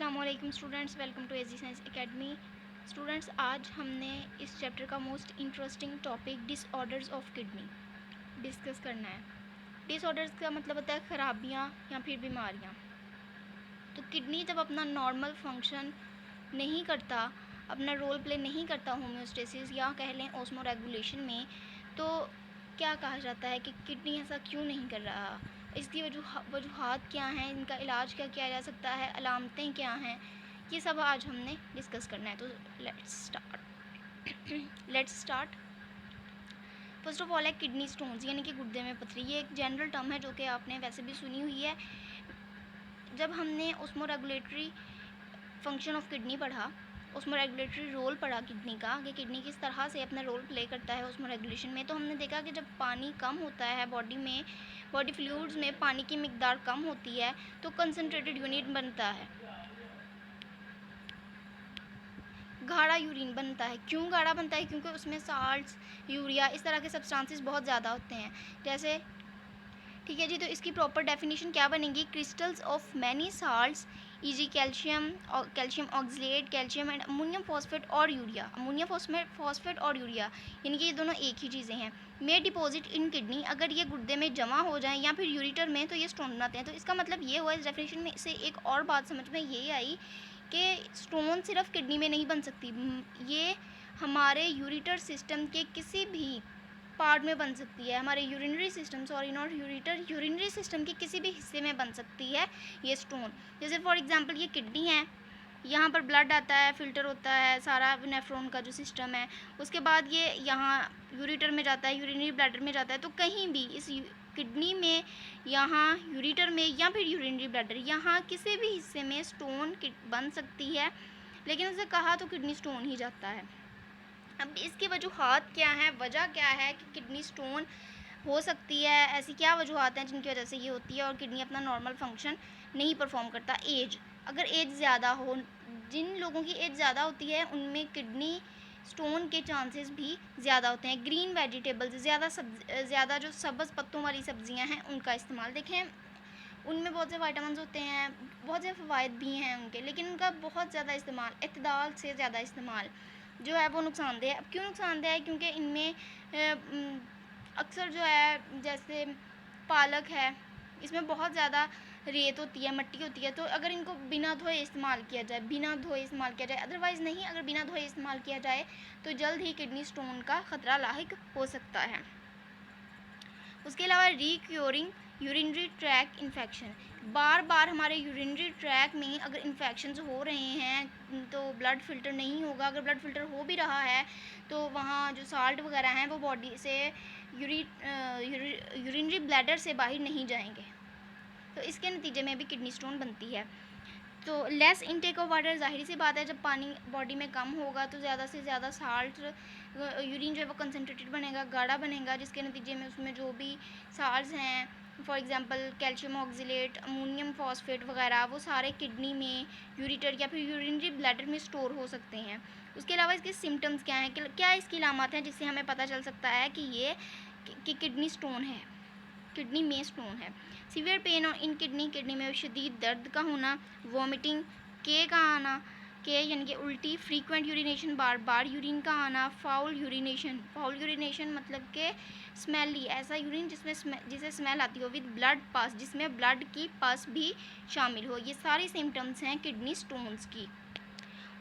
अस्सलामुअलैकुम students, welcome to AG science academy. Students, आज हमने इस चैप्टर का most interesting topic disorders of kidney discuss करना है। डिसऑर्डर्स का मतलब होता है ख़राबियाँ या फिर बीमारियाँ। तो किडनी जब अपना नॉर्मल फंक्शन नहीं करता, अपना रोल प्ले नहीं करता होम्योस्टेसिस या कह लें ऑस्मो रेगुलेशन में, तो क्या कहा जाता है कि किडनी ऐसा क्यों नहीं कर रहा, इसकी वजूहात क्या हैं, इनका इलाज क्या किया जा सकता है, अलामतें क्या हैं, ये सब आज हमने डिस्कस करना है। तो let's start. First of all है किडनी स्टोन्स यानी कि गुर्दे में पथरी। ये एक जनरल टर्म है जो कि आपने वैसे भी सुनी हुई है। जब हमने osmo regulatory function of kidney पढ़ा, उसमें रेगुलेटरी रोल पड़ा किडनी का, कि किडनी किस तरह से अपना रोल प्ले करता है उसमें रेगुलेशन में, तो हमने देखा कि जब पानी कम होता है बॉडी में, बॉडी फ्लूइड्स में पानी की मिकदार कम होती है तो कंसनट्रेटेड यूनिट बनता है, गाढ़ा यूरिन बनता है। क्यों गाढ़ा बनता है? क्योंकि उसमें साल्ट्स, यूरिया, इस तरह के सब्सटेंसेस बहुत ज़्यादा होते हैं। जैसे ठीक है जी, तो इसकी प्रॉपर डेफिनेशन क्या बनेगी? Crystals of many salts e g. Calcium, calcium oxalate, calcium and ammonium phosphate और यूरिया। अमोनियम फॉस्फेट और यूरिया यानी कि ये दोनों एक ही चीज़ें हैं। मे डिपॉजिट इन किडनी, अगर ये गुर्दे में जमा हो जाएं या फिर यूरिटर में तो ये स्टोन बनाते हैं। तो इसका मतलब ये हुआ, इस डेफिनेशन में से एक और बात समझ में ये आई कि स्टोन सिर्फ किडनी में नहीं बन सकती, ये हमारे यूरिटर सिस्टम के किसी भी पार्ट में बन सकती है। हमारे urinary system, sorry not ureter, urinary system के किसी भी हिस्से में बन सकती है ये स्टोन। जैसे फॉर एग्जांपल ये किडनी है, यहाँ पर ब्लड आता है, फिल्टर होता है सारा नेफ्रॉन का जो सिस्टम है, उसके बाद ये यहाँ यूरिटर में जाता है, यूरिनरी ब्लैडर में जाता है। तो कहीं भी इस किडनी में, यहाँ यूरिटर में या फिर यूरिनरी ब्लैडर, यहाँ किसी भी हिस्से में स्टोन बन सकती है, लेकिन उसे कहा तो किडनी स्टोन ही जाता है। अब इसकी वजूहात क्या हैं, वजह क्या है कि किडनी स्टोन हो सकती है, ऐसी क्या वजूहात हैं जिनकी वजह से ये होती है और किडनी अपना नॉर्मल फंक्शन नहीं परफॉर्म करता? एज, अगर एज ज़्यादा हो, जिन लोगों की एज ज़्यादा होती है उनमें किडनी स्टोन के चांसेस भी ज़्यादा होते हैं। ग्रीन वेजिटेबल्स, ज़्यादा जो सब्ज़ पत्तों वाली सब्जियां हैं उनका इस्तेमाल, देखें उनमें बहुत से विटामिन होते हैं, बहुत से फ़वाइद भी हैं उनके, लेकिन उनका बहुत ज़्यादा इस्तेमाल, इत्तेदाल से ज़्यादा इस्तेमाल जो है वो नुकसानदेह है। अब क्यों नुकसानदेह है? क्योंकि इनमें अक्सर जो है, जैसे पालक है, इसमें बहुत ज़्यादा रेत होती है, मट्टी होती है। तो अगर इनको बिना धोए इस्तेमाल किया जाए, अदरवाइज़ नहीं, अगर बिना धोए इस्तेमाल किया जाए तो जल्द ही किडनी स्टोन का ख़तरा लाहिक हो सकता है। उसके अलावा रिक्योरिंग यूरिनरी ट्रैक इन्फेक्शन, बार बार हमारे यूरिनरी ट्रैक में अगर इन्फेक्शंस हो रहे हैं तो ब्लड फ़िल्टर नहीं होगा। अगर ब्लड फ़िल्टर हो भी रहा है तो वहाँ जो साल्ट वगैरह हैं वो बॉडी से यूरिनरी ब्लैडर से बाहर नहीं जाएंगे, तो इसके नतीजे में भी किडनी स्टोन बनती है। तो लेस इनटेक ऑफ वाटर, ज़ाहिर सी बात है जब पानी बॉडी में कम होगा तो ज़्यादा से ज़्यादा साल्ट, यूरिन जो है वो कंसनट्रेटेड बनेगा, गाढ़ा बनेगा, जिसके नतीजे में उसमें जो भी साल्ट्स हैं, for example calcium oxalate, ammonium phosphate वगैरह, वो सारे किडनी में, यूरिटर या फिर यूरिनरी ब्लैडर में स्टोर हो सकते हैं। उसके अलावा इसके सिम्टम्स क्या हैं, क्या इसकी अलामत हैं जिससे हमें पता चल सकता है कि ये किडनी स्टोन है, किडनी में स्टोन है? सीवियर पेन और इन किडनी में शदीद दर्द का होना, वॉमिटिंग, के का आना, के यानी कि उल्टी, फ्रीक्वेंट यूरिनेशन, बार बार यूरिन का आना, फाउल यूरिनेशन मतलब के स्मेली, ऐसा यूरिन जिसे स्मेल आती हो, विद ब्लड पास, जिसमें ब्लड की पास भी शामिल हो। ये सारी सिम्टम्स हैं किडनी स्टोन्स की।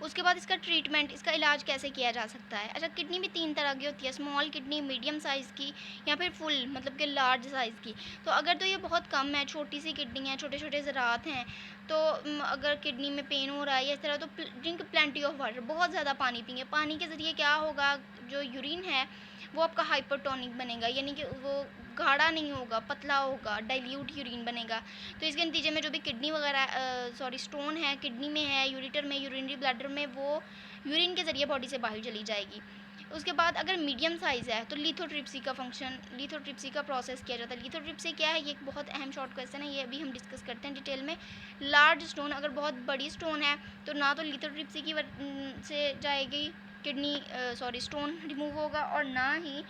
उसके बाद इसका ट्रीटमेंट, इसका इलाज कैसे किया जा सकता है? अच्छा, किडनी भी 3 तरह की होती है, स्मॉल किडनी, मीडियम साइज़ की या फिर फुल मतलब कि लार्ज साइज़ की। तो अगर तो ये बहुत कम है, छोटी सी किडनी है, छोटे छोटे ज़रात हैं, तो अगर किडनी में पेन हो रहा है या इस तरह, तो ड्रिंक प्लेंटी ऑफ वाटर, बहुत ज़्यादा पानी पिए। पानी के ज़रिए क्या होगा, जो यूरिन है वो आपका हाइपरटोनिक बनेगा, यानी कि वो गाढ़ा नहीं होगा, पतला होगा, डाइल्यूट यूरिन बनेगा। तो इसके नतीजे में जो भी किडनी वगैरह स्टोन है, किडनी में है, यूरिटर में, यूरिनरी ब्लैडर में, वो यूरिन के ज़रिए बॉडी से बाहर चली जाएगी। उसके बाद अगर मीडियम साइज़ है तो लिथोट्रिप्सी का प्रोसेस किया जाता है। लिथोट्रिप्सी क्या है? ये एक बहुत अहम शॉर्ट क्वेश्चन है, ये अभी हम डिस्कस करते हैं डिटेल में। लार्ज स्टोन, अगर बहुत बड़ी स्टोन है तो ना तो लिथोट्रिप्सी की से जाएगी किडनी स्टोन रिमूव होगा, और ना ही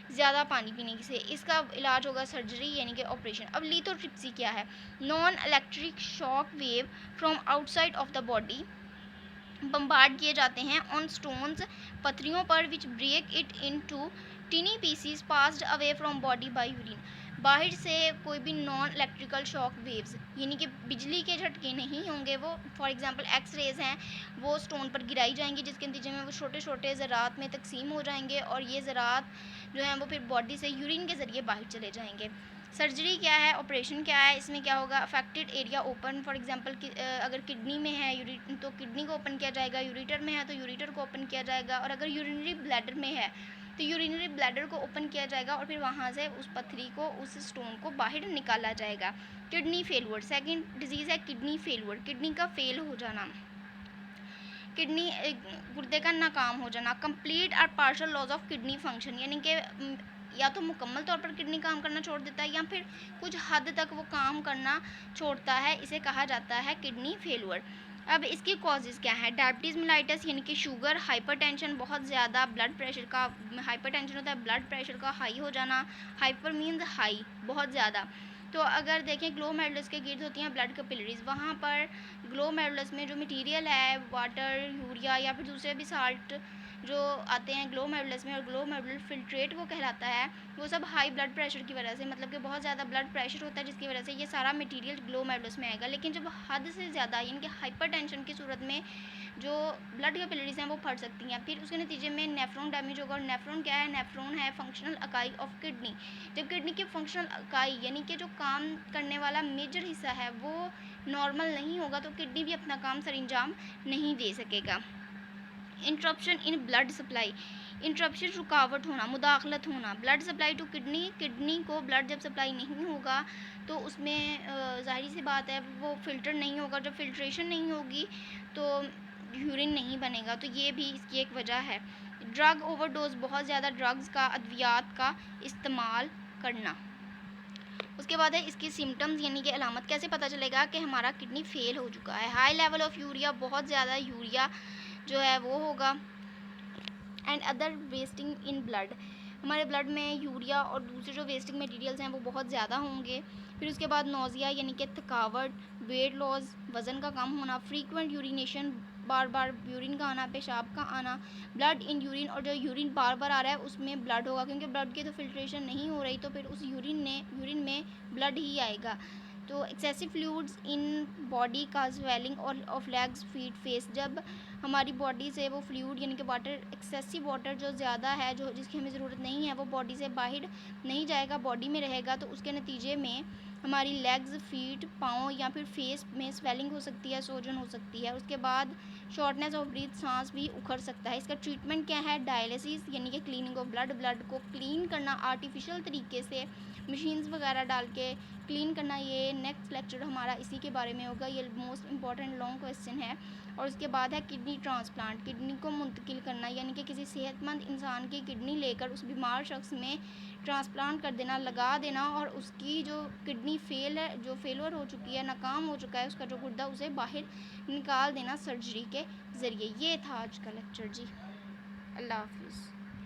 ज़्यादा पानी पीने से। इसका इलाज होगा सर्जरी यानी कि ऑपरेशन। अब लिथोट्रिप्सी क्या है? Non electric shock wave from outside of the body bombard किए जाते हैं ऑन स्टोन्स, पत्थरियों पर, which break it into tiny pieces passed away from body by urine. बाहर से कोई भी नॉन इलेक्ट्रिकल शॉक वेव्स यानी कि बिजली के झटके नहीं होंगे, वो फॉर एग्जांपल एक्स रेज हैं, वो स्टोन पर गिराई जाएंगी, जिसके नतीजे में वो छोटे छोटे ज़रात में तकसीम हो जाएंगे और ये ज़रात जो हैं वो फिर बॉडी से यूरिन के ज़रिए बाहर चले जाएंगे। सर्जरी क्या है, ऑपरेशन क्या है? इसमें क्या होगा? Affected area open, for example अगर किडनी में है तो किडनी को ओपन किया जाएगा, यूरेटर में है तो यूरेटर को ओपन किया जाएगा, और अगर यूरिनरी ब्लैडर में है तो यूरिनरी ब्लैडर को ओपन किया जाएगा और फिर वहाँ से उस पथरी को, उस स्टोन को बाहर निकाला जाएगा। किडनी फेलुअर सेकंड डिजीज़ है किडनी फेलुअर, किडनी का फेल हो जाना, किडनी गुर्दे का नाकाम हो जाना। कंप्लीट और partial loss of kidney function यानी कि या तो मुकम्मल तौर पर किडनी काम करना छोड़ देता है या फिर कुछ हद तक वो काम करना छोड़ता है, इसे कहा जाता है किडनी फेलुअर। अब इसकी कॉजेज़ क्या है? डायबिटीज़ मेलाइटस यानी कि शुगर, हाइपरटेंशन बहुत ज़्यादा, ब्लड प्रेशर का, हाइपरटेंशन होता है ब्लड प्रेशर का हाई हो जाना, हाइपर मीन्स हाई बहुत ज़्यादा। तो अगर देखें ग्लोमेरुलस के गिर्द होती हैं ब्लड कैपिलरीज, वहाँ पर ग्लोमेरुलस में जो मटेरियल है वाटर, यूरिया या फिर दूसरे भी साल्ट जो आते हैं ग्लोमेरुलस में, और ग्लोमेरुलर फिल्ट्रेट वो कहलाता है, वो सब हाई ब्लड प्रेशर की वजह से, मतलब कि बहुत ज़्यादा ब्लड प्रेशर होता है जिसकी वजह से ये सारा मटेरियल ग्लोमेरुलस में आएगा। लेकिन जब हद से ज़्यादा यानी कि हाइपरटेंशन की सूरत में जो ब्लड कैपिलरीज हैं वो फट सकती हैं, फिर उसके नतीजे में नेफ्रॉन डैमेज होगा। और नेफ्रॉन क्या है? नेफ्रॉन है फंक्शनल इकाई ऑफ किडनी। जब किडनी की फंक्शनल इकाई यानी कि जो काम करने वाला मेजर हिस्सा है वो नॉर्मल नहीं होगा तो किडनी भी अपना काम सरंजाम नहीं दे सकेगा। Interruption in blood supply, interruption रुकावट होना, मुदाखलत होना, blood supply to kidney, kidney को ब्लड जब सप्लाई नहीं होगा तो उसमें जाहिर सी बात है वो फ़िल्टर नहीं होगा, जब फिल्ट्रेशन नहीं होगी तो यूरिन नहीं बनेगा, तो ये भी इसकी एक वजह है। ड्रग ओवरडोज, बहुत ज़्यादा ड्रग्स का, अद्वियात का इस्तेमाल करना। उसके बाद है इसकी सिम्टम्स यानी कि अलामत, कैसे पता चलेगा कि हमारा किडनी फेल हो चुका है? हाई लेवल ऑफ यूरिया, बहुत ज़्यादा यूरिया जो है वो होगा। And other wasting in blood, हमारे ब्लड में यूरिया और दूसरे जो वेस्टिंग मटेरियल्स हैं वो बहुत ज़्यादा होंगे। फिर उसके बाद नोज़िया यानी कि थकावट, वेट लॉस, वज़न का कम होना, फ्रीक्वेंट यूरिनेशन, बार बार यूरिन का आना, पेशाब का आना, ब्लड इन यूरिन, और जो यूरिन बार बार आ रहा है उसमें ब्लड होगा क्योंकि ब्लड की तो फिल्ट्रेशन नहीं हो रही, तो फिर उस यूरिन में ब्लड ही आएगा। तो एक्सेसिव फ्लूइड्स इन बॉडी का स्वेलिंग और ऑफ लेग्स, फीट, फेस, जब हमारी बॉडी से वो फ्लूइड यानी कि वाटर, एक्सेसिव वाटर जो ज़्यादा है, जो जिसकी हमें ज़रूरत नहीं है, वो बॉडी से बाहर नहीं जाएगा, बॉडी में रहेगा, तो उसके नतीजे में हमारी लेग्स, फीट, पाँव या फिर फेस में स्वेलिंग हो सकती है, सोजन हो सकती है। उसके बाद शॉर्टनेस ऑफ ब्रीथ, सांस भी उखड़ सकता है। इसका ट्रीटमेंट क्या है? डायलिसिस यानी कि क्लीनिंग ऑफ ब्लड, ब्लड को क्लीन करना आर्टिफिशियल तरीके से मशीन्स वगैरह डाल के क्लीन करना। ये नेक्स्ट लेक्चर हमारा इसी के बारे में होगा, ये मोस्ट इंपॉर्टेंट लॉन्ग क्वेश्चन है। और उसके बाद है किडनी ट्रांसप्लांट, किडनी को मुंतकिल करना यानी कि किसी सेहतमंद इंसान की किडनी लेकर उस बीमार शख्स में ट्रांसप्लांट कर देना, लगा देना, और उसकी जो किडनी जो फेलर हो चुकी है, नाकाम हो चुका है उसका जो गुर्दा, उसे बाहर निकाल देना सर्जरी के ज़रिए। ये था आज का लेक्चर जी। अल्लाह हाफिज़।